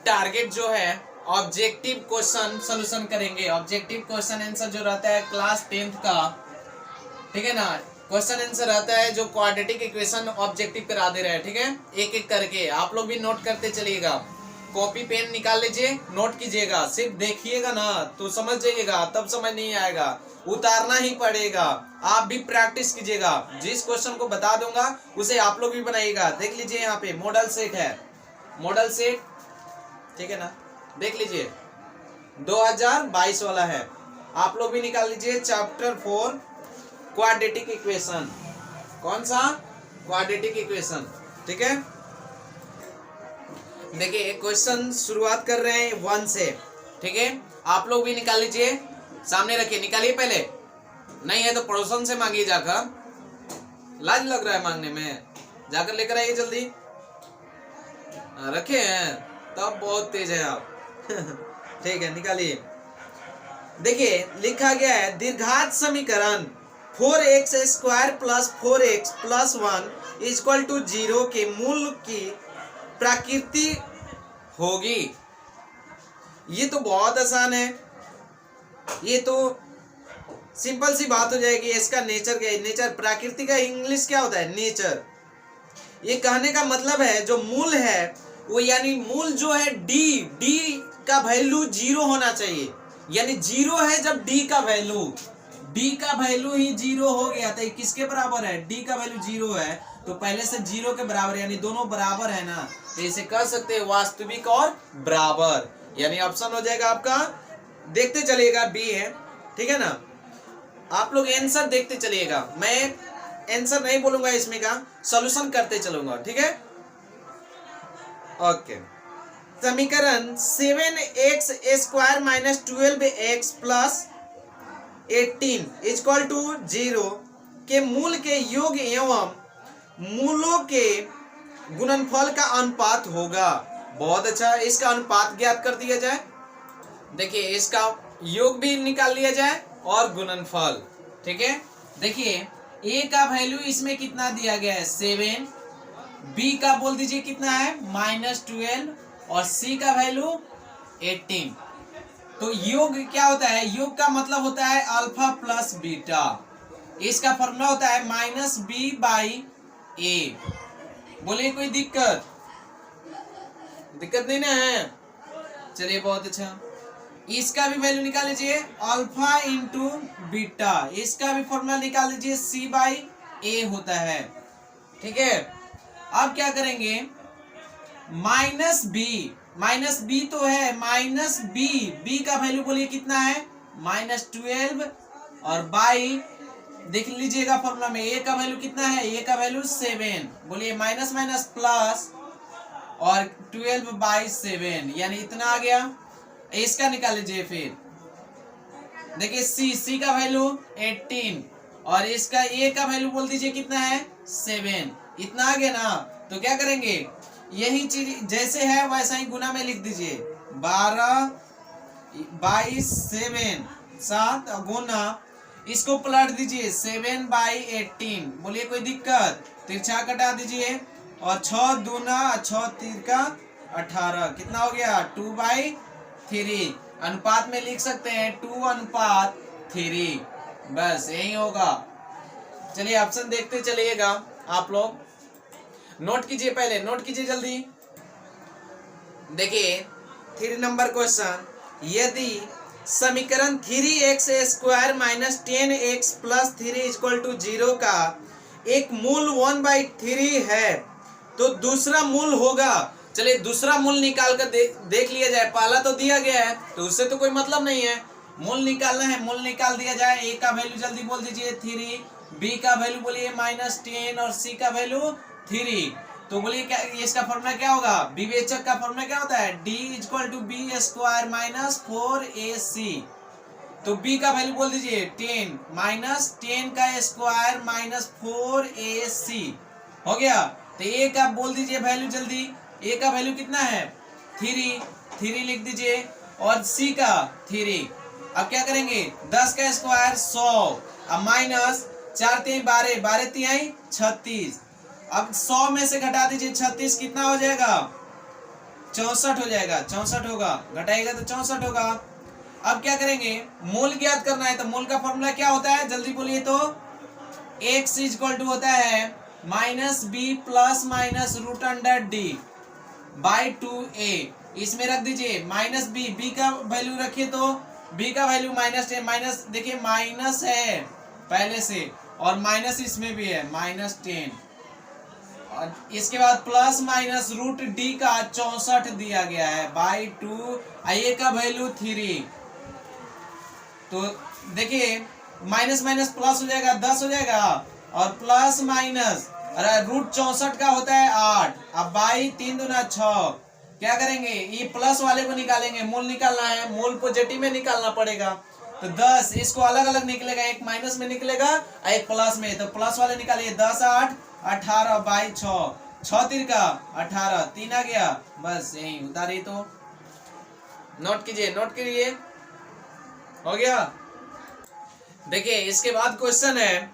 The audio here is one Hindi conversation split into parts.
टारगेट जो है ऑब्जेक्टिव क्वेश्चन सोल्यूशन करेंगे। ऑब्जेक्टिव क्वेश्चन आंसर जो रहता है क्लास 10th का, ठीक है ना, क्वेश्चन आंसर रहता है जो क्वाड्रेटिक इक्वेशन ऑब्जेक्टिव करा दे रहे हैं, ठीक है, एक एक करके। आप लोग भी नोट करते चलिएगा, कॉपी पेन निकाल लीजिए, नोट कीजिएगा। सिर्फ देखिएगा ना तो समझ जाइएगा, तब समझ नहीं आएगा, उतारना ही पड़ेगा। आप भी प्रैक्टिस कीजिएगा, जिस क्वेश्चन को बता दूंगा उसे आप लोग भी बनाइएगा। देख लीजिए यहाँ पे मॉडल सेट है, मॉडल सेट, ठीक है ना, देख लीजिए 2022 वाला है। आप लोग भी निकाल लीजिए चैप्टर 4 क्वाड्रेटिक इक्वेशन। कौन सा? क्वाड्रेटिक इक्वेशन, ठीक है। देखिए क्वेश्चन शुरुआत कर रहे हैं 1 से, ठीक है। आप लोग भी निकाल लीजिए, सामने रखिए, निकालिए पहले, नहीं है तो पड़ोसन से मांगिए जाकर, लाज लग रहा है मांगने में, जाकर लेकर आइए जल्दी। रखे हैं तब बहुत तेज है आप ठीक है, निकालिए। देखिए लिखा गया है दीर्घात समीकरण 4x² plus 4x plus 1 equal to 0 के मूल की प्रकृति होगी। ये तो बहुत आसान है, ये तो सिंपल सी बात हो जाएगी। इसका नेचर क्या है? नेचर, प्रकृति का इंग्लिश क्या होता है? नेचर। ये कहने का मतलब है जो मूल है वो, यानी मूल जो है डी का वैल्यू 0 होना चाहिए, यानी 0 है जब डी का वैल्यू ही 0 हो गया तो किसके बराबर है? डी का वैल्यू 0 है तो पहले से 0 के बराबर, यानी दोनों बराबर है ना, तो इसे कह सकते हैं वास्तविक और बराबर, यानी ऑप्शन हो जाएगा आपका। देखते चलिएगा बी है, ठीक है ना। आप लोग आंसर देखते चलिएगा, मैं आंसर नहीं बोलूंगा इसमें का, सॉल्यूशन करते चलूंगा, ठीक है। ओके, समीकरण 7x² minus 12x plus 18 equal to 0 के मूल के योग एवं मूलों के गुणनफल का अनुपात होगा। बहुत अच्छा, इसका अनुपात ज्ञात कर दिया जाए। देखिए इसका योग भी निकाल लिया जाए और गुणनफल, ठीक है। देखिए a का वैल्यू इसमें कितना दिया गया है? 7, b का बोल दीजिए कितना है? -12 और c का वैल्यू 18। तो योग क्या होता है? योग का मतलब होता है अल्फा प्लस बीटा। इसका फॉर्मूला होता है -b/a। बोलिए कोई दिक्कत नहीं ना है? चलिए बहुत अच्छा। इसका भी वैल्यू निकाल लीजिए अल्फा इंटू बीटा, इसका भी फॉर्मूला निकाल लीजिए c/a होता है, ठीक है। अब क्या करेंगे? माइनस बी तो है, b का वैल्यू बोलिए कितना है? -12 और बाई, देख लीजिएगा फॉर्मूला में a का वैल्यू कितना है? a का वैल्यू 7, बोलिए माइनस माइनस प्लस और 12/7, यानी इतना आ गया। इसका निकाल लीजिए फिर, देखिए c का वैल्यू 18 और इसका a का वैल्यू बोल दीजिए कितना है? 7, इतना आ गया ना। तो क्या करेंगे? यही चीज जैसे है वैसा ही गुना में लिख दीजिए, 12/7, 7 गुना, इसको पलट दीजिए 7/18, बोलिए कोई दिक्कत? तिरछा कटा दीजिए और 6 दूना 6 तिरका 18, कितना हो गया? 2/3। अनुपात में लिख सकते हैं 2:3, बस यही होगा। चलिए ऑप्शन देखते चलिएगा, आप लोग नोट कीजिए, पहले नोट कीजिए जल्दी। देखिए 3 नंबर क्वेश्चन, यदि समीकरण 3x² minus 10x plus 3 equal to 0 का एक मूल 1/3 है तो दूसरा मूल होगा। चलिए दूसरा मूल निकाल कर देख लिया जाए। पहला तो दिया गया है तो उससे तो कोई मतलब नहीं है, मूल निकालना है, मूल निकाल दिया जाए। a का वैल्यू जल्दी बोल दीजिए 3, b का वैल्यू बोलिए -10 और c का वैल्यू 3। तो बोलिए क्या इसका फॉर्मूला क्या होगा? विवेचक का फॉर्मूला क्या होता है? d = b² minus 4ac। तो b का वैल्यू बोल दीजिए 10, -10 का स्क्वायर माइनस 4ac हो गया। तो a का बोल दीजिए वैल्यू जल्दी, a का वैल्यू कितना है? 3 लिख दीजिए और c का 3। अब क्या करेंगे? 10 का स्क्वायर 100, अब माइनस 4 3 12, 12 3 36। अब 100 में से घटा दीजिए 36, कितना हो जाएगा? 64 हो जाएगा, 64 होगा, घटाएगा तो 64 होगा। अब क्या करेंगे, मूल ज्ञात करना है, तो मूल का फॉर्मूला क्या होता है, जल्दी बोलिए तो। x इक्वल टू होता है minus B plus minus root under D by 2a। इसमें रख दीजिए माइनस बी, बी का वैल्यू रखिए तो बी का वैल्यू माइनस 10, माइनस देखिए माइनस है पहले से, और माइनस इसमें भी है माइनस 10, और इसके बाद प्लस माइनस रूट डी का 64 दिया गया है बाई 2, ए का वैल्यू 3। तो देखिए माइनस माइनस प्लस हो जाएगा, 10 हो जाएगा, और प्लस माइनस अरे रूट 64 का होता है 8, अब बाई 3 दूना 6। क्या करेंगे, ये प्लस वाले को निकालेंगे, मूल निकालना है, मूल पॉजिटिव में निकालना पड़ेगा। तो 10 इसको अलग अलग निकलेगा, एक माइनस में निकलेगा एक प्लस में, तो प्लस वाले निकालिए, 10 8 18 बाई 6, 6 3 का 18, 3 आ गया, बस यही उतारिए। तो नोट कीजिए, नोट कीजिए, हो गया। देखिए इसके बाद क्वेश्चन है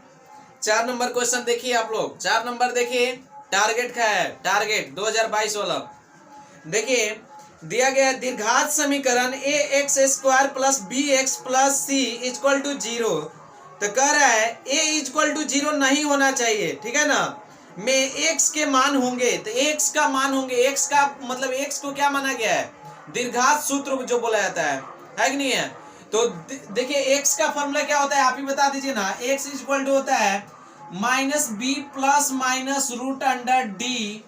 4 नंबर क्वेश्चन, देखिए आप लोग 4 नंबर देखिए, टारगेट का है, टारगेट 2022 वाला। देखिए दिया गया दीर्घात समीकरण a x square plus b x plus C equal to 0, तो कह रहा है ए इक्वल टू 0 नहीं होना चाहिए, ठीक है ना, में एक्स के मान होंगे, तो एक्स का मान होंगे, एक्स का मतलब एक्स को क्या माना गया है, दीर्घात सूत्र जो बोला जाता है कि नहीं है। तो देखिए एक्स का फॉर्मूला क्या होता है, आप ही बता दीजिए ना। एक्स इक्वल टू होता है minus B plus minus root under D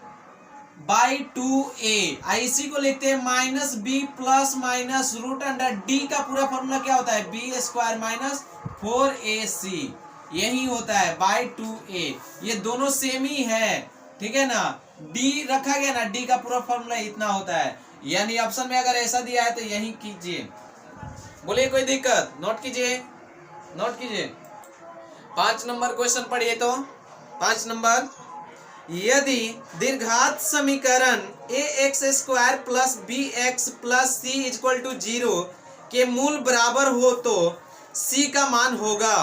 by 2a, इसी को लिखते हैं minus B plus minus root under D का पूरा फॉर्मूला क्या होता है, बी स्क्वायर माइनस 4ac, यही होता है बाई 2a, ये दोनों सेम ही है, ठीक है ना। डी रखा गया ना, डी का पूरा फॉर्मूला इतना होता है, यानी ऑप्शन में अगर ऐसा दिया है तो यही कीजिए। बोलिए कोई दिक्कत, नोट कीजिए, नोट कीजिए। 5 नंबर क्वेश्चन पढ़िए तो 5 नंबर, यदि दीर्घात समीकरण a x square plus b x plus C equal to 0 के मूल बराबर हो तो सी का मान होगा।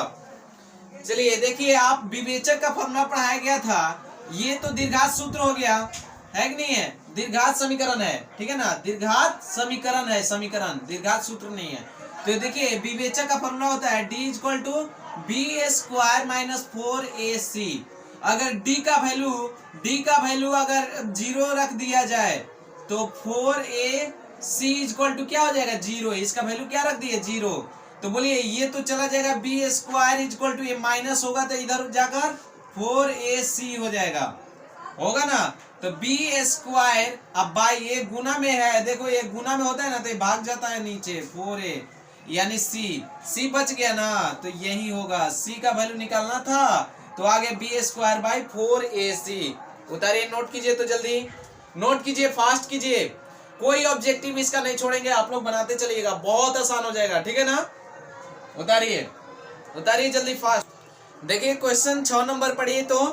चलिए देखिए, आप विवेचक का फॉर्मूला पढ़ाया गया था, ये तो दीर्घात सूत्र हो गया है कि नहीं है, दीर्घात समीकरण है, ठीक है ना, दीर्घात समीकरण है, समीकरण, दीर्घात सूत्र नहीं है। तो देखिए विवेचक का फॉर्मूला होता है D equal to B square minus 4ac। अगर डी का वैल्यू अगर 0 रख दिया जाए तो 4ac इक्वल टू क्या हो जाएगा, 0, इसका वैल्यू क्या रख दिए, 0। तो बोलिए ये तो चला जाएगा, बी स्क्वायर इक्वल टू ये माइनस होगा तो इधर जाकर 4ac हो जाएगा, होगा ना। तो बी स्क्वायर, अब बाई ये गुना में है, देखो ये गुना में होता है ना तो ये भाग जाता है नीचे, 4a यानी सी बच गया ना, तो यही होगा, सी का वैल्यू निकालना था, तो आगे बी स्क्वायर बाई 4ac। उतारिए, नोट कीजिए तो जल्दी नोट कीजिए, फास्ट कीजिए, कोई ऑब्जेक्टिव इसका नहीं छोड़ेंगे, आप लोग बनाते चलिएगा, बहुत आसान हो जाएगा, ठीक है ना। उतारिए, उतारिए जल्दी फास्ट। देखिए क्वेश्चन 6 नंबर पढ़िए तो,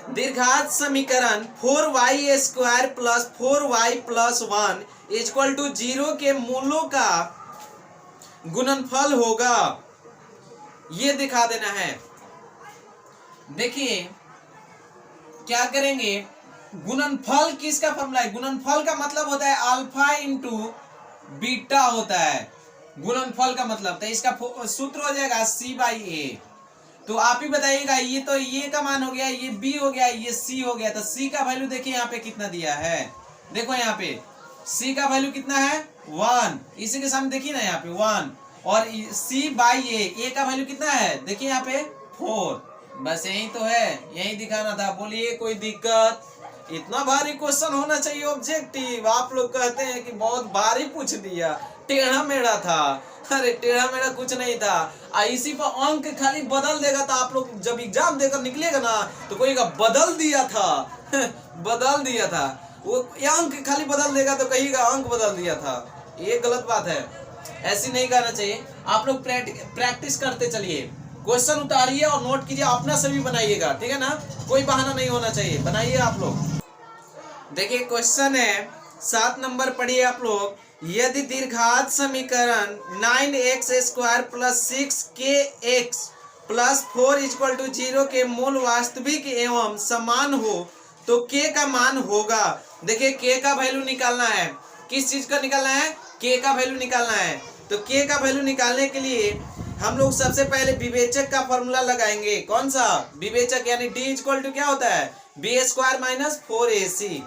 दीर्घात समीकरण 4y square plus 4y plus 1 equal to 0 के मूलों का गुणनफल होगा, ये दिखा देना है। देखिए क्या करेंगे, गुणनफल किसका फॉर्मूला है, गुणनफल का मतलब होता है अल्फा इंटू बीटा होता है, गुणनफल का मतलब, तो इसका सूत्र हो जाएगा c बाई ए। तो आप ही बताइएगा, ये तो ये का मान हो गया, ये b हो गया, ये c हो गया, तो c का वैल्यू देखिए यहाँ पे कितना दिया है, देखो यहाँ पे c का वैल्यू कितना है 1, इसी के सामने देखिए ना यहाँ पे 1, और c बाई ए का वैल्यू कितना है, देखिए यहाँ पे 4, बस यही तो है, यही दिखाना था। बोलिए कोई दिक्कत, इतना भारी क्वेश्चन होना चाहिए ऑब्जेक्टिव, आप लोग कहते हैं कि बहुत भारी पूछ दिया, टेढ़ा मेढ़ा था, अरे टेढ़ा मेढ़ा कुछ नहीं था, इसी पर अंक खाली बदल देगा, तो आप लोग जब एग्जाम देकर निकलेगा ना तो कहिएगा बदल दिया था बदल दिया था, वो अंक खाली बदल देगा तो कहिएगा अंक बदल दिया था, ये गलत बात है, ऐसी नहीं करना चाहिए। आप लोग प्रैक्टिस करते चलिए, क्वेश्चन उतारिए और नोट कीजिए, अपना सभी बनाइएगा, ठीक है ना, कोई बहाना नहीं होना चाहिए, बनाइए आप लोग। देखिए क्वेश्चन है 7 नंबर पढ़िए आप लोग, यदि दीर्घात समीकरण 9x square plus 6kx plus 4 equal to 0 के मूल वास्तविक एवं समान हो तो k का मान होगा। देखिए k का वैल्यू निकालना है, किस चीज का निकालना है, k का वैल्यू निकालना है। तो k का वैल्यू निकालने के लिए हम लोग सबसे पहले विवेचक का फॉर्मूला लगाएंगे। कौन सा विवेचक, यानी d इक्वल टू क्या होता है, बी स्क्वायर माइनस 4ac।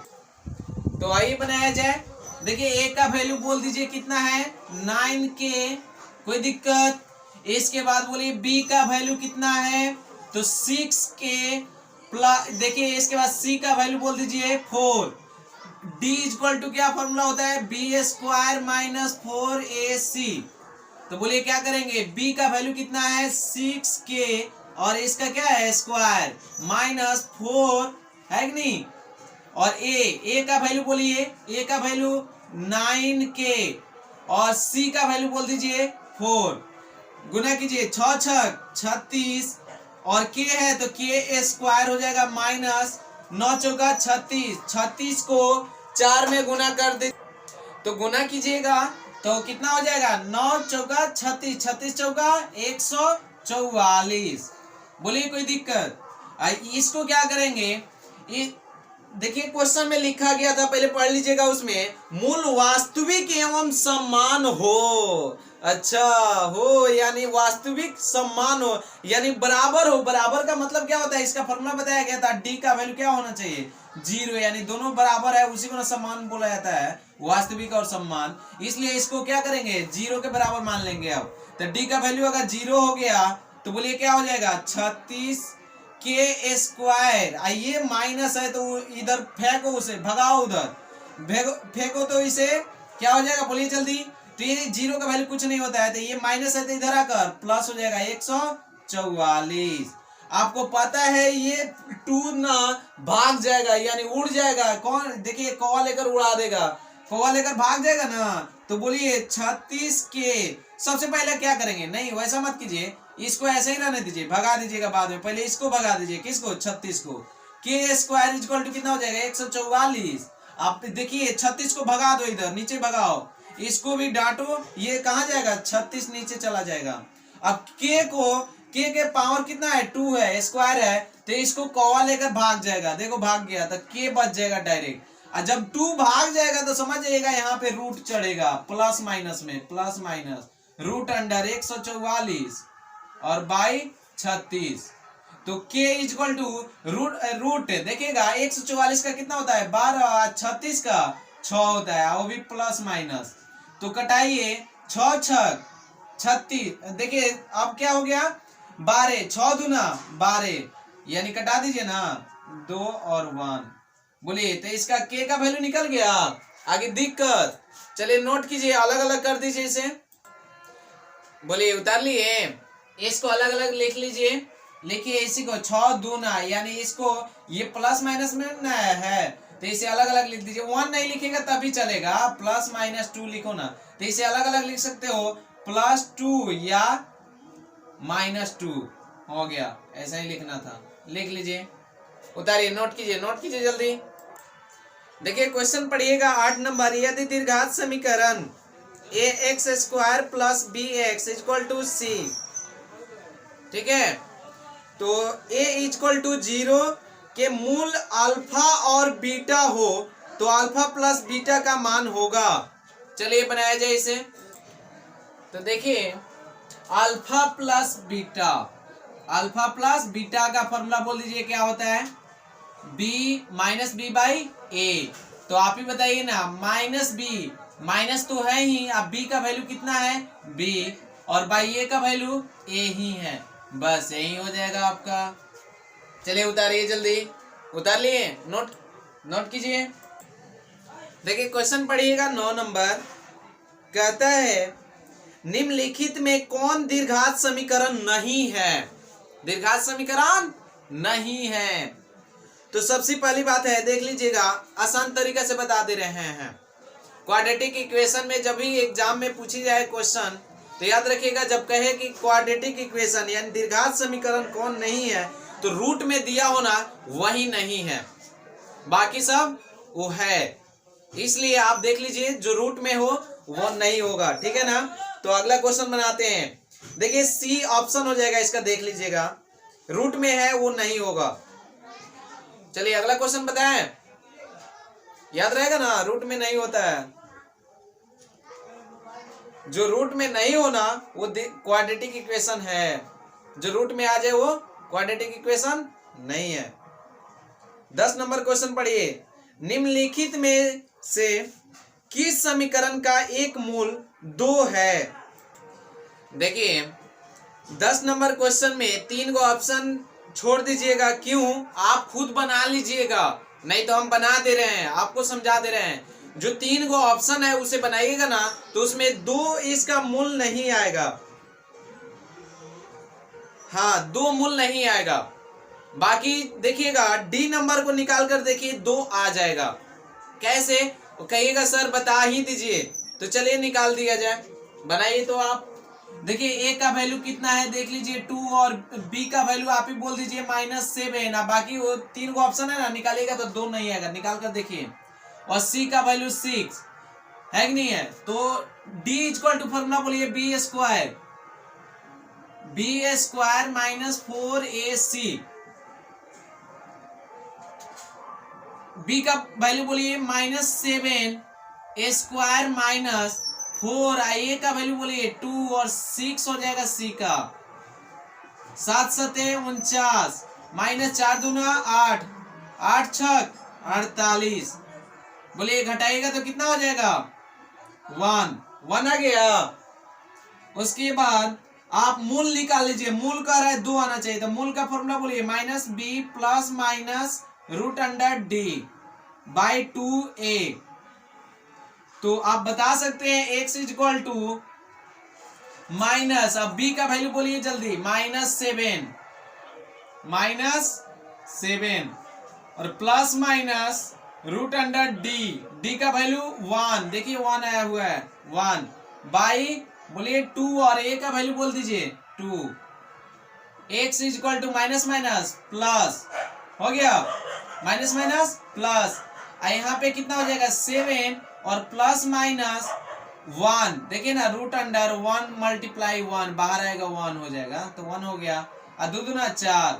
तो आइए बनाया जाए। देखिए a का वैल्यू बोल दीजिए कितना है, 9k, कोई दिक्कत। इसके बाद बोलिए b का वैल्यू कितना है, तो 6k प्लस, देखिए इसके बाद c का वैल्यू बोल दीजिए 4। d इक्वल टू क्या फॉर्मूला होता है, बी स्क्वायर माइनस 4ac। तो बोलिए क्या करेंगे, b का वैल्यू कितना है 6k और इसका क्या है स्क्वायर माइनस 4 है कि नहीं, और a का वैल्यू बोलिए, a का वैल्यू 9k और c का वैल्यू बोल दीजिए 4। गुना कीजिए 6 छक 36 और k है तो k स्क्वायर हो जाएगा माइनस 9 चौका 36, 36 को 4 में गुना कर दे, तो गुना कीजिएगा तो कितना हो जाएगा, 9 चौका 36, 36 चौका 144। बोलिए कोई दिक्कत। इसको क्या करेंगे, देखिए क्वेश्चन में लिखा गया था, पहले पढ़ लीजिएगा, उसमें मूल वास्तविक एवं समान हो। अच्छा हो यानी वास्तविक समान हो, यानी बराबर हो। बराबर का मतलब क्या होता है, इसका फॉर्मूला बताया गया था, डी का वैल्यू क्या होना चाहिए 0, यानी दोनों बराबर है, उसी को ना समान बोला जाता है, वास्तविक और समान। इसलिए इसको क्या करेंगे, 0 के बराबर मान लेंगे। अब तो डी का वैल्यू अगर 0 हो गया तो बोलिए क्या हो जाएगा, 36 के स्क्वायर। ये माइनस है तो इधर फेंको, उसे भगाओ, उधर फेंको तो इसे क्या हो जाएगा, बोलिए जल्दी। तो ये 0 का वैल्यू कुछ नहीं होता है, तो ये माइनस है तो इधर आकर प्लस हो जाएगा 144। आपको पता है ये 2 ना भाग जाएगा, यानी उड़ जाएगा। कौन, देखिए कौवा लेकर उड़ा देगा, कौवा लेकर भाग जाएगा ना। तो बोलिए 36 के, सबसे पहले क्या करेंगे, नहीं वैसा मत कीजिए, इसको ऐसे ही रहने दीजिए, भगा दीजिएगा बाद में, पहले इसको भगा दीजिए, किसको, 36 को। के स्क्वायर इक्वल टू कितना हो जाएगा 144। आप देखिए 36 को भगा दो, इधर नीचे भगाओ, इसको भी डांटो, ये कहाँ जाएगा 36 नीचे चला जाएगा। अब के पावर कितना है 2 है, स्क्वायर है, तो इसको कौवा लेकर भाग जाएगा, देखो भाग गया, तो के बच जाएगा डायरेक्ट। और जब 2 भाग जाएगा तो समझ जाइएगा यहाँ पे रूट चढ़ेगा, प्लस माइनस में, प्लस माइनस रूट अंडर 144 और बाई 36। तो k इक्वल टू रूट देखिएगा 144 का कितना होता है 12, 36 का 6 होता है, वो भी प्लस माइनस। तो कटाइए 6 छक 36, देखिए अब क्या हो गया 12, 6 दूना 12, यानी कटा दीजिए ना 2 और 1। बोलिए तो इसका k का वैल्यू निकल गया। आगे दिक्कत, चलिए नोट कीजिए, अलग अलग कर दीजिए इसे। बोलिए उतार लिए, इसको अलग अलग लिख लीजिए, लिखिए इसी को 6 दूना, यानी इसको ये प्लस माइनस में ना है तो इसे अलग अलग लिख दीजिए। 1 नहीं लिखेगा तभी चलेगा, प्लस माइनस 2 लिखो ना, तो इसे अलग अलग लिख सकते हो, +2 या -2 हो गया, ऐसा ही लिखना था, लिख लीजिए, उतारिए, नोट कीजिए जल्दी। देखिए क्वेश्चन पढ़िएगा 8 नंबर, यदि दीर्घात समीकरण ax² plus bx equal to c, ठीक है, तो a इक्वल टू 0 के मूल अल्फा और बीटा हो तो अल्फा प्लस बीटा का मान होगा। चलिए बनाया जाए इसे। तो देखिए अल्फा प्लस बीटा का फॉर्मूला बोल दीजिए क्या होता है, b minus b by a. तो आप ही बताइए ना, माइनस बी, माइनस तो है ही, अब b का वैल्यू कितना है b और बाई ए का वैल्यू a ही है, बस यही हो जाएगा आपका। चलिए उतारिए जल्दी, उतार लिए, नोट कीजिए। देखिए क्वेश्चन पढ़िएगा 9 नंबर, कहता है निम्नलिखित में कौन दीर्घात समीकरण नहीं है, दीर्घात समीकरण नहीं है। तो सबसे पहली बात है, देख लीजिएगा, आसान तरीका से बता दे रहे हैं। क्वाड्रेटिक इक्वेशन में जब भी एग्जाम में पूछी जाए क्वेश्चन तो याद रखिएगा, जब कहे कि क्वाड्रेटिक इक्वेशन यानी दीर्घात समीकरण कौन नहीं है, तो रूट में दिया होना वही नहीं है, बाकी सब वो है। इसलिए आप देख लीजिए जो रूट में हो वो नहीं होगा, ठीक है ना। तो अगला क्वेश्चन बनाते हैं। देखिए सी ऑप्शन हो जाएगा इसका, देख लीजिएगा, रूट में है वो नहीं होगा। चलिए अगला क्वेश्चन बताएं, याद रहेगा ना, रूट में नहीं होता है, जो रूट में नहीं होना वो क्वाड्रेटिक इक्वेशन है, जो रूट में आ जाए वो क्वाड्रेटिक इक्वेशन नहीं है। 10 नंबर क्वेश्चन पढ़िए, निम्नलिखित में से किस समीकरण का एक मूल 2 है। देखिए 10 नंबर क्वेश्चन में 3 गो ऑप्शन छोड़ दीजिएगा, क्यों, आप खुद बना लीजिएगा, नहीं तो हम बना दे रहे हैं, आपको समझा दे रहे हैं। जो 3 गो ऑप्शन है उसे बनाइएगा ना तो उसमें 2 इसका मूल नहीं आएगा, हाँ 2 मूल नहीं आएगा। बाकी देखिएगा डी नंबर को निकाल कर देखिए 2 आ जाएगा। कैसे कहिएगा सर बता ही दीजिए, तो चलिए निकाल दिया जाए, बनाइए। तो आप देखिए ए का वैल्यू कितना है देख लीजिए 2, और बी का वैल्यू आप ही बोल दीजिए -7, ना बाकी वो 3 गो ऑप्शन है ना, निकालिएगा तो 2 नहीं आएगा, निकाल कर देखिए। और सी का वैल्यू 6 है कि नहीं है, तो डी इक्वल टू फॉर्मूला बोलिए बी स्क्वायर -4ac, बी का वैल्यू बोलिए -7 स्क्वायर -4, ए का वैल्यू बोलिए 2 और 6 हो जाएगा सी का, 7 7 49 -4 दूना 8, 8 6 48, बोलिए घटाइएगा तो कितना हो जाएगा 1 आ गया। उसके बाद आप मूल निकाल लीजिए, मूल का रहा है 2 आना चाहिए, तो मूल का फॉर्मूला बोलिए -b + √(d)/2a। तो आप बता सकते हैं x इक्वल टू माइनस, अब b का वैल्यू बोलिए जल्दी, -7 और प्लस माइनस √(d), d का वैल्यू 1, देखिए 1 आया हुआ है, 1 बाई बोलिए 2, और a का वैल्यू बोल दीजिए 2। x equal to minus plus हो गया, माइनस प्लस, यहाँ पे कितना हो जाएगा 7 और प्लस माइनस 1, देखिए ना √(1 × 1) बाहर आएगा 1 हो जाएगा, तो 1 हो गया, और 2 दूना 4।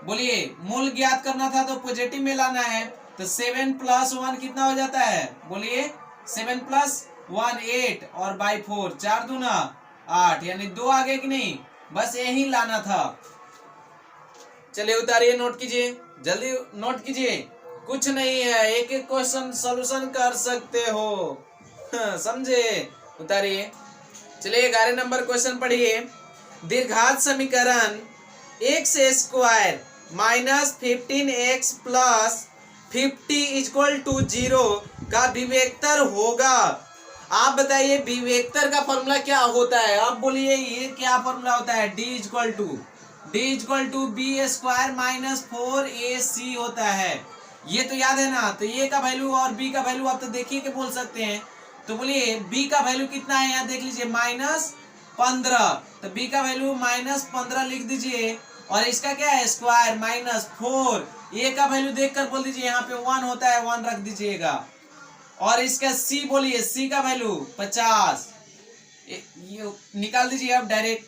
बोलिए मूल ज्ञात करना था तो पॉजिटिव में लाना है, तो 7 + 1 कितना हो जाता है, बोलिए 7 + 1 8, और बाई 4 4 दूना 8, यानी 2 आ गए कि नहीं, बस यही लाना था। चलिए उतारिए, नोट कीजिए, जल्दी नोट कीजिए, कुछ नहीं है, एक एक क्वेश्चन सॉल्यूशन कर सकते हो, समझे, उतारिए। चलिए 11 नंबर क्वेश्चन पढ़िए, दीर्घात समीकरण x² -15x + 50 = 0 का विवेक्तर होगा। आप बताइए विवेक्तर का फॉर्मूला क्या होता है, आप बोलिए ये क्या फॉर्मूला होता है, d equal to b² - 4ac होता है, ये तो याद है ना। तो ए का वैल्यू और बी का वैल्यू आप तो देखिए के बोल सकते हैं, तो बोलिए बी का वैल्यू कितना है, यहाँ देख लीजिए -15, तो बी का वैल्यू -15 लिख दीजिए, और इसका क्या है स्क्वायर -4, ए का वैल्यू देखकर बोल दीजिए, यहाँ पे 1 होता है 1 रख दीजिएगा, और इसका सी बोलिए, सी का वैल्यू 50, ये निकाल दीजिए अब डायरेक्ट,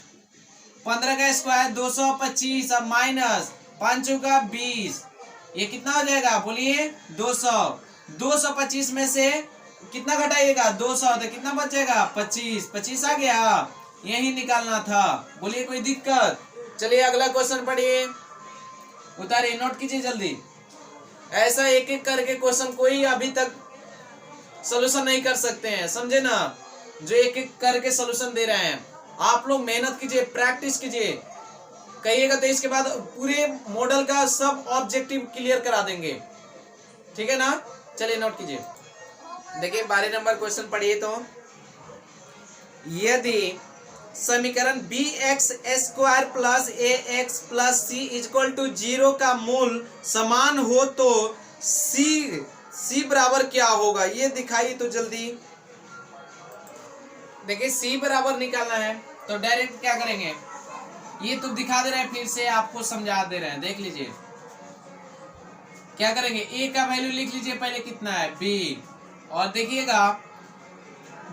15 का स्क्वायर 225, अब माइनस 5 का 20, ये कितना हो जाएगा बोलिए 200, 225 में से कितना घटाइएगा 200, तो कितना बचेगा 25, 25 आ गया, यही निकालना था, बोलिए कोई दिक्कत। चलिए अगला क्वेश्चन पढ़िए, उतारिए, नोट कीजिए जल्दी, ऐसा एक एक करके क्वेश्चन कोई अभी तक सोल्यूशन नहीं कर सकते हैं, समझे ना, जो एक एक करके सोल्यूशन दे रहे हैं। आप लोग मेहनत कीजिए, प्रैक्टिस कीजिए, कहिएगा तो इसके बाद पूरे मॉडल का सब ऑब्जेक्टिव क्लियर करा देंगे, ठीक है ना। चलिए नोट कीजिए, देखिए 12 नंबर क्वेश्चन पढ़िए, तो यदि समीकरण bx² + ax + c = 0 का मूल समान हो तो c बराबर क्या होगा, ये दिखाइए तो जल्दी। देखिए c बराबर निकालना है तो डायरेक्ट क्या करेंगे, ये तो दिखा दे रहे हैं, फिर से आपको समझा दे रहे हैं, देख लीजिए क्या करेंगे, a का वैल्यू लिख लीजिए पहले कितना है b, और देखिएगा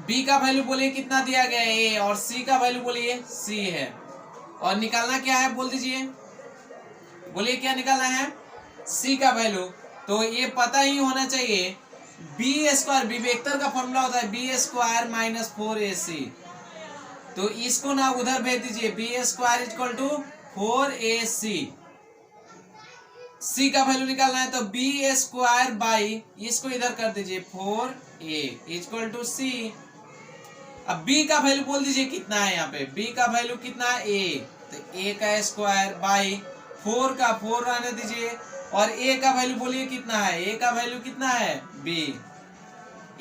b का वैल्यू बोलिए कितना दिया गया है a, और c का वैल्यू बोलिए c है, और निकालना क्या है बोल दीजिए, बोलिए क्या निकालना है सी का वैल्यू, तो ये पता ही होना चाहिए बी स्क्वायर, बी वेक्टर का फॉर्मूला होता है बी स्क्वायर माइनस 4ac। तो इसको ना उधर भेज दीजिए, B square equal to 4ac। C का वैल्यू निकालना है तो बी स्क्वायर बाई, इसको इधर कर दीजिए 4a इक्वल टू सी। अब b का वैल्यू बोल दीजिए कितना है, यहाँ पे b का वैल्यू कितना है a, तो a का स्क्वायर बाई 4 का 4 रहने दीजिए, और a का वैल्यू बोलिए कितना है, a का वैल्यू कितना है b।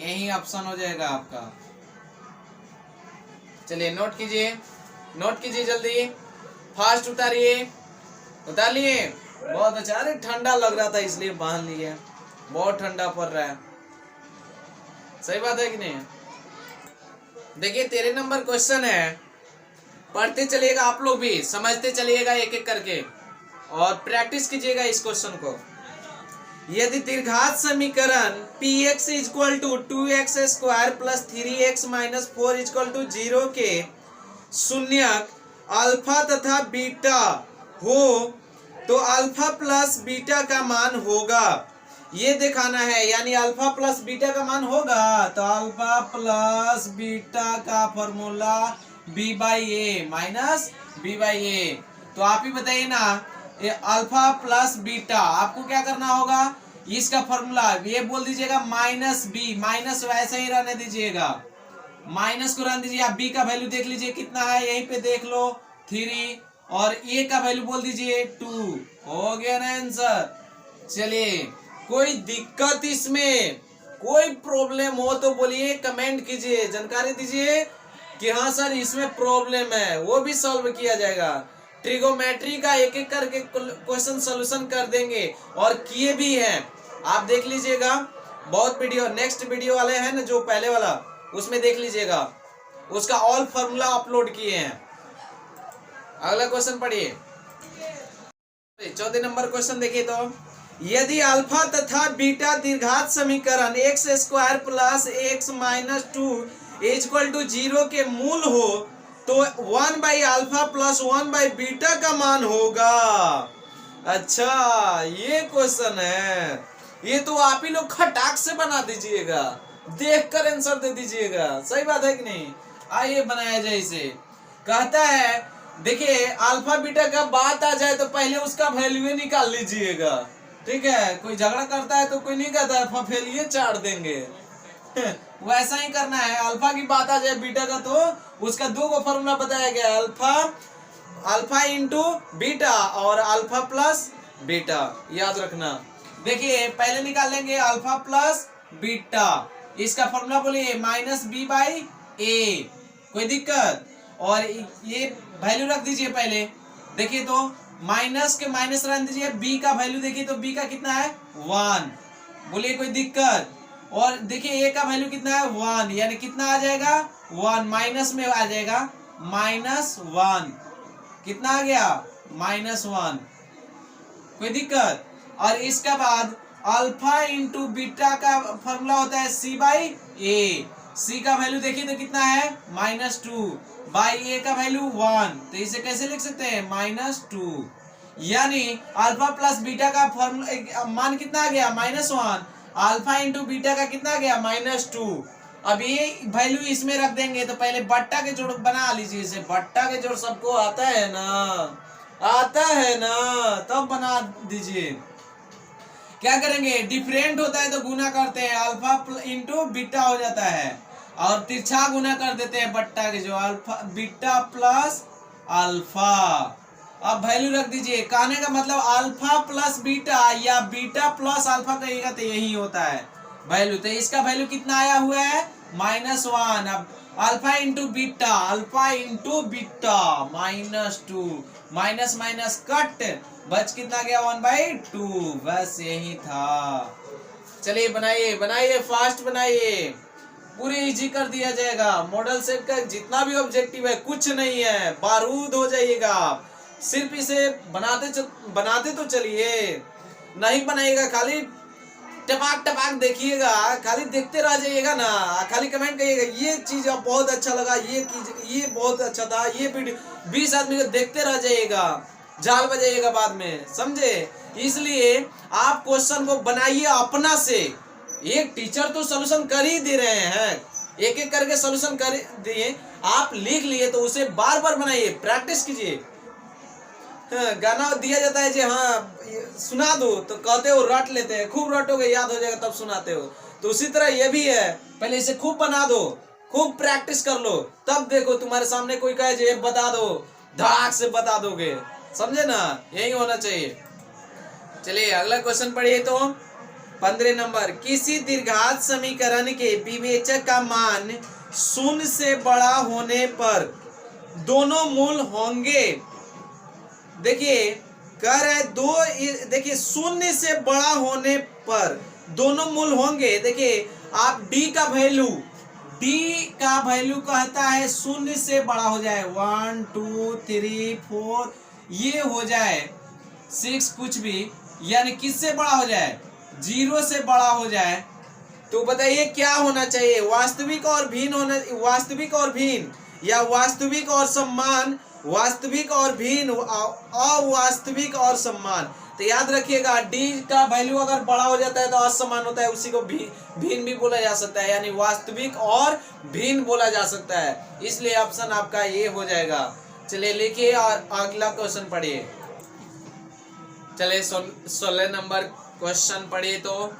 यही ऑप्शन हो जाएगा आपका। चलिए नोट कीजिए, नोट कीजिए जल्दी, फास्ट उतारिए, उतार लिए। बहुत अच्छा, अरे ठंडा लग रहा था इसलिए बांध लिए, बहुत ठंडा पड़ रहा है। सही बात है कि नहीं। देखिए 13 नंबर क्वेश्चन है, पढ़ते चलिएगा आप लोग भी, समझते चलिएगा एक एक करके, और प्रैक्टिस कीजिएगा इस क्वेश्चन को। यदि दीर्घात समीकरण px equal to 2x square plus 3x minus 4 equal to 0 के शून्यक अल्फा तथा बीटा हो तो अल्फा प्लस बीटा का मान होगा, ये दिखाना है। यानी अल्फा प्लस बीटा का मान होगा, तो अल्फा प्लस बीटा का formula b by a minus b by a. तो आप ही बताइए ना, ये अल्फा प्लस बीटा आपको क्या करना होगा, इसका फॉर्मूला ये बोल दीजिएगा माइनस बी, माइनस वैसे ही रहने दीजिएगा, माइनस को रहने दीजिए। आप बी का वैल्यू देख लीजिए कितना है, यहीं पे देख लो 3, और ए का वैल्यू बोल दीजिए 2। हो गया ना आंसर। चलिए कोई दिक्कत इसमें, कोई प्रॉब्लम हो तो बोलिए, कमेंट कीजिए, जानकारी दीजिए कि हाँ सर इसमें प्रॉब्लम है, वो भी सॉल्व किया जाएगा। ट्रिगोमेट्री का एक एक करके क्वेश्चन सॉल्यूशन कर देंगे, और किए भी हैं, आप देख लीजिएगा। बहुत वीडियो, नेक्स्ट वीडियो वाले हैं ना जो पहले वाला, उसमें देख लीजिएगा, उसका ऑल फॉर्मूला अपलोड किए हैं। अगला क्वेश्चन पढ़िए, 14 नंबर क्वेश्चन देखिए। तो यदि अल्फा तथा बीटा दीर्घात समीकरण X square plus X minus 2 equal to 0 के मूल हो तो 1 by alpha plus 1 by beta का मान होगा। अच्छा ये क्वेश्चन है, ये तो आप ही लोग खटाक से बना दीजिएगा, देख कर आंसर दे दीजिएगा। सही बात है कि नहीं। आइए बनाया जाए इसे। कहता है देखिए अल्फा बीटा का बात आ जाए तो पहले उसका वैल्यू निकाल लीजिएगा, ठीक है। कोई झगड़ा करता है तो कोई नहीं कहता है फफेलिए चाट देंगे वैसा ही करना है। अल्फा की बात आ जाए बीटा का तो उसका दो को फॉर्मूला बताया गया, अल्फा इंटू बीटा और अल्फा प्लस बीटा, याद रखना। देखिए पहले निकाल लेंगे अल्फा प्लस बीटा, इसका फॉर्मूला बोलिए माइनस बी बाई ए, कोई दिक्कत। और ये वैल्यू रख दीजिए पहले, देखिए तो माइनस के माइनस रख दीजिए, बी का वैल्यू देखिए तो बी का कितना है 1, बोलिए कोई दिक्कत। और देखिए ए का वैल्यू कितना है 1, यानी कितना आ जाएगा 1, माइनस में आ जाएगा -1, कितना आ गया -1, कोई दिक्कत। और इसके बाद अल्फा इंटू बीटा का फॉर्मूला होता है सी बाई ए, सी का वैल्यू देखिए तो कितना है -2 बाई ए का वैल्यू 1, तो इसे कैसे लिख सकते हैं -2, यानी अल्फा प्लस बीटा का फॉर्मूला मान कितना आ गया -1, अल्फा इंटू बीटा का कितना आ गया -2। अब ये वैल्यू इसमें रख देंगे तो पहले बट्टा के जोड़ बना लीजिए, इसे बट्टा के जोड़ सबको आता है ना, आता है ना, तब बना दीजिए। क्या करेंगे, डिफरेंट होता है तो गुना करते हैं, अल्फा इंटू बीटा हो जाता है, और तिरछा गुना कर देते हैं बट्टा के जो अल्फा बीटा प्लस अल्फा। अब वैल्यू रख दीजिए, कहने का मतलब अल्फा प्लस बीटा या बीटा प्लस अल्फा कहिएगा तो यही होता है वैल्यू। तो इसका वैल्यू कितना आया हुआ है -1। अब alpha into beta, alpha into beta -2, minus minus cut, बच कितना गया 1/2, बस यही था। चलिए बनाइए बनाइए, फास्ट बनाइए, पूरी इजी कर दिया जाएगा। मॉडल सेट का जितना भी ऑब्जेक्टिव है कुछ नहीं है, बारूद हो जाइएगा। सिर्फ इसे बनाते तो चलिए, नहीं बनाइएगा खाली टपाक टपाक देखिएगा, खाली देखते रह जाइएगा ना, खाली कमेंट करिएगा ये चीज आप बहुत अच्छा लगा, ये बहुत अच्छा था, ये वीडियो 20 आदमी को देखते रह जाइएगा, जाल बजाइएगा बाद में, समझे। इसलिए आप क्वेश्चन को बनाइए अपना से। एक टीचर तो सोल्यूशन कर ही दे रहे हैं, एक एक करके सोल्यूशन कर दिए, आप लिख लिए तो उसे बार बार बनाइए, प्रैक्टिस कीजिए। गाना दिया जाता है जी, हाँ सुना दो तो कहते हो रट लेते हैं, खूब रटोगे याद हो जाएगा तब सुनाते हो। तो उसी तरह ये भी है, पहले इसे खूब बना दो, खूब प्रैक्टिस कर लो, तब देखो तुम्हारे सामने कोई कहे जे बता दो, धड़ाक से बता दोगे, समझे ना, यही होना चाहिए। चलिए अगला क्वेश्चन पढ़िए तो 15 नंबर, किसी द्विघात समीकरण के विवेचक का मान शून्य से बड़ा होने पर दोनों मूल होंगे। देखिए कह रहा है दो, देखिए शून्य से बड़ा होने पर दोनों मूल होंगे। देखिए आप d का वैल्यू कहता है शून्य से बड़ा हो जाए, 1 2 3 4 ये हो जाए 6 कुछ भी, यानी किससे बड़ा हो जाए, 0 से बड़ा हो जाए। तो बताइए क्या होना चाहिए, वास्तविक और भिन्न होना, वास्तविक और भिन्न, या वास्तविक और समान, वास्तविक और भिन्न, अवास्तविक और समान। तो याद रखिएगा d का वैल्यू अगर बड़ा हो जाता है तो असमान होता है, उसी को भिन्न भी बोला जा सकता है, यानी वास्तविक और भिन्न बोला जा सकता है। इसलिए ऑप्शन आपका ये हो जाएगा। चलिए लिखिए और अगला क्वेश्चन पढ़िए। चलिए 16 नंबर क्वेश्चन पढ़िए तो,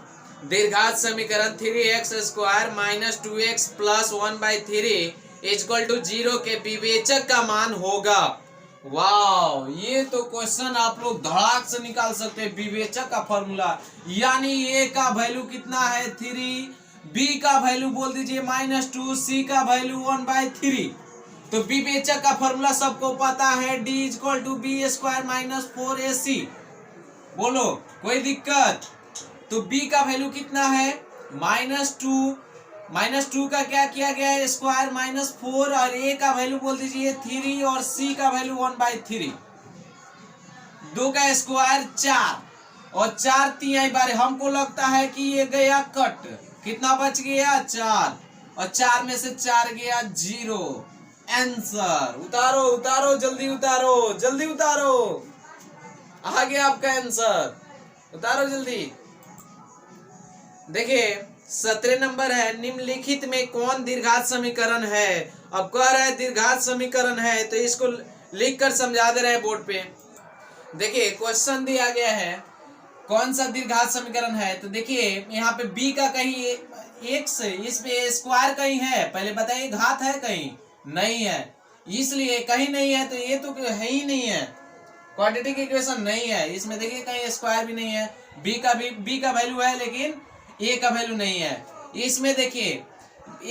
दीर्घात समीकरण 3x square minus 2x plus 1/3 equal to 0 के विवेचक का मान होगा। वाह, ये तो क्वेश्चन आप लोग धड़ाक से निकाल सकते हैं। विवेचक का फॉर्मूला, यानी a का वैल्यू कितना है 3, b का वैल्यू बोल दीजिए -2, c का वैल्यू 1/3। तो विवेचक का फॉर्मूला सबको पता है, d equal to B square minus 4ac। बोलो कोई दिक्कत। तो b का वैल्यू कितना है -2 का क्या किया गया है स्क्वायर -4, और a का वैल्यू बोल दीजिए 3 और c का वैल्यू 1/3। 2 का स्क्वायर 4 और 4 3 बार, हमको लगता है कि ये गया कट, कितना बच गया 4, और 4 में से 4 गया 0। आंसर उतारो उतारो, जल्दी उतारो जल्दी उतारो, आ गया आपका आंसर, उतारो जल्दी। देखिए 17 नंबर है, निम्नलिखित में कौन द्विघात समीकरण है। अब कह रहा है द्विघात समीकरण है, तो इसको लिखकर समझा दे रहे हैं बोर्ड पे। देखिए क्वेश्चन दिया गया है कौन सा द्विघात समीकरण है। तो देखिए यहाँ पे b का कहीं x, इसमें स्क्वायर कहीं है, पहले बताइए घात है कहीं नहीं है, इसलिए कहीं नहीं है, तो ये तो है ही नहीं है, क्वाड्रेटिक इक्वेशन नहीं है इसमें। देखिए कहीं स्क्वायर भी नहीं है, b का वैल्यू है लेकिन a का वैल्यू नहीं है। इसमें देखिए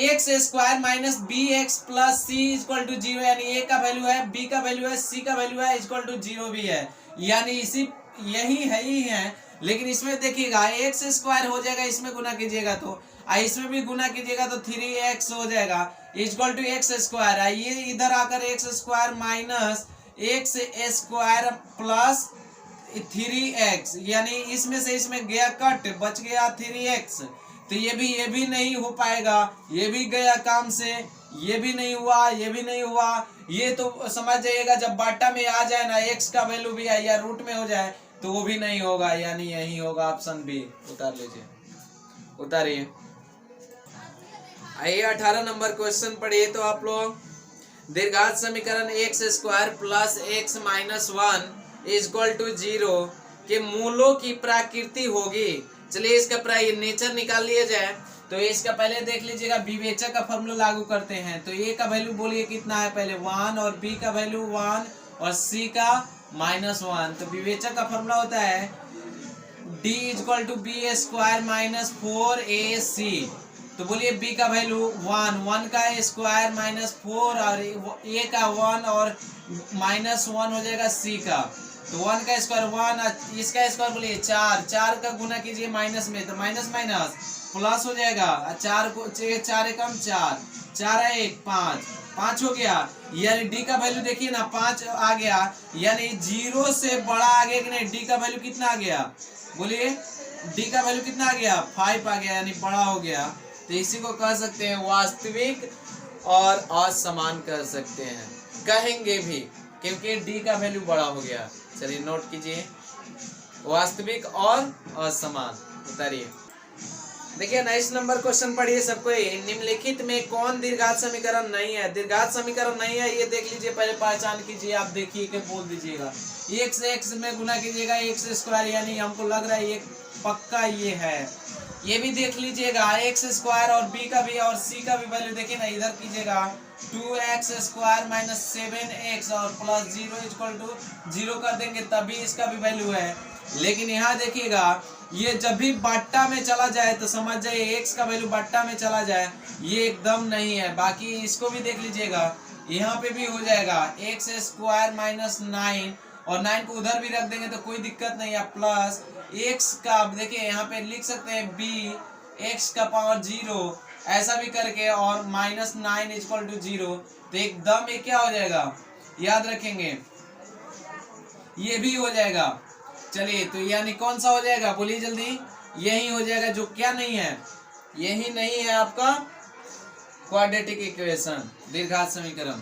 x square minus B x plus C equal to 0, यानी a का वैल्यू है, b का वैल्यू है, c का वैल्यू है, इक्वल टू 0 भी है, यानी इसी यही है ही है। लेकिन इसमें देखिएगा x स्क्वायर हो जाएगा, इसमें गुना कीजिएगा तो, इसमें भी गुना कीजिएगा तो 3x हो जाएगा इक्वल टू x स्क्वायर। ये इधर आकर x square minus x square plus 3x, यानी इसमें से इसमें गया कट, बच गया 3x। तो ये भी नहीं हो पाएगा, ये भी गया काम से, ये भी नहीं हुआ, ये भी नहीं हुआ। ये तो समझ जाइएगा जब बाटा में आ जाए ना, x का वैल्यू भी है या रूट में हो जाए तो वो भी नहीं होगा, यानी यही होगा ऑप्शन बी। उतार लीजिए, उतारिए। आइए 18 नंबर क्वेश्चन पढ़िए तो आप लोग, दीर्घात समीकरण x square plus x minus 1 equal to 0 के मूलों की प्रकृति होगी। चलिए इसका नेचर निकाल लिया जाए। तो इसका पहले देख लीजिएगा, विवेचक का फॉर्मूला लागू करते हैं। तो a का वैल्यू बोलिए कितना है, पहले 1, और b का वैल्यू 1 और c का -1। तो विवेचक का फॉर्मूला होता है d equal to B square minus 4ac। तो बोलिए b का वैल्यू 1 का स्क्वायर -4 और a का 1 और -1 हो जाएगा c का। तो 1 का स्क्वायर 1, इसका स्क्वायर बोलिए 4 का गुना कीजिए माइनस में, तो माइनस माइनस प्लस हो जाएगा, 4 को 4 कम 4 है 1 5 हो गया। यानी डी का वैल्यू देखिए ना 5 आ गया, यानी 0 से बड़ा आ गया कि नहीं। डी का वैल्यू कितना आ गया, बोलिए डी का वैल्यू कितना आ गया 5 आ गया, यानी बड़ा हो गया। तो इसी को कह सकते हैं वास्तविक और असमान कह सकते हैं, कहेंगे भी, क्योंकि डी का वैल्यू बड़ा हो गया। चलिए नोट कीजिए, वास्तविक और असमान। उतारिए। देखिए नेक्स्ट नंबर क्वेश्चन पढ़िए सबको। निम्नलिखित में कौन द्विघात समीकरण नहीं है? द्विघात समीकरण नहीं है ये देख लीजिए, पहले पहचान कीजिए। आप देखिए कि बोल दीजिएगा, एक से एक्स में गुना कीजिएगा एक्स स्क्वायर, यानी हमको लग रहा है ये पक्का ये है। ये भी देख लीजिएगा एक्स स्क्वायर और बी का भी और सी का भी वैल्यू देखिए ना, इधर कीजिएगा 2x स्क्वायर माइनस 7x और प्लस 0 इक्वल टू 0 कर देंगे तभी इसका भी वैल्यू है। लेकिन यहाँ देखिएगा ये जब भी बट्टा में चला जाए तो समझ जाइए x का वैल्यू बट्टा में चला जाए, ये एकदम नहीं है। बाकी इसको भी देख लीजिएगा, यहाँ पे भी हो जाएगा एक्स स्क्वायर माइनस 9 और 9 को उधर भी रख देंगे तो कोई दिक्कत नहीं है, प्लस x का देखिए यहाँ पे लिख सकते हैं b x का पावर 0 ऐसा भी करके और माइनस 9 इक्वल टू 0। तो एकदम ये क्या हो जाएगा, याद रखेंगे ये भी हो जाएगा। चलिए तो यानी कौन सा हो जाएगा बोलिए जल्दी, यही हो जाएगा जो क्या नहीं है, यही नहीं है आपका क्वाड्रेटिक इक्वेशन, द्विघात समीकरण।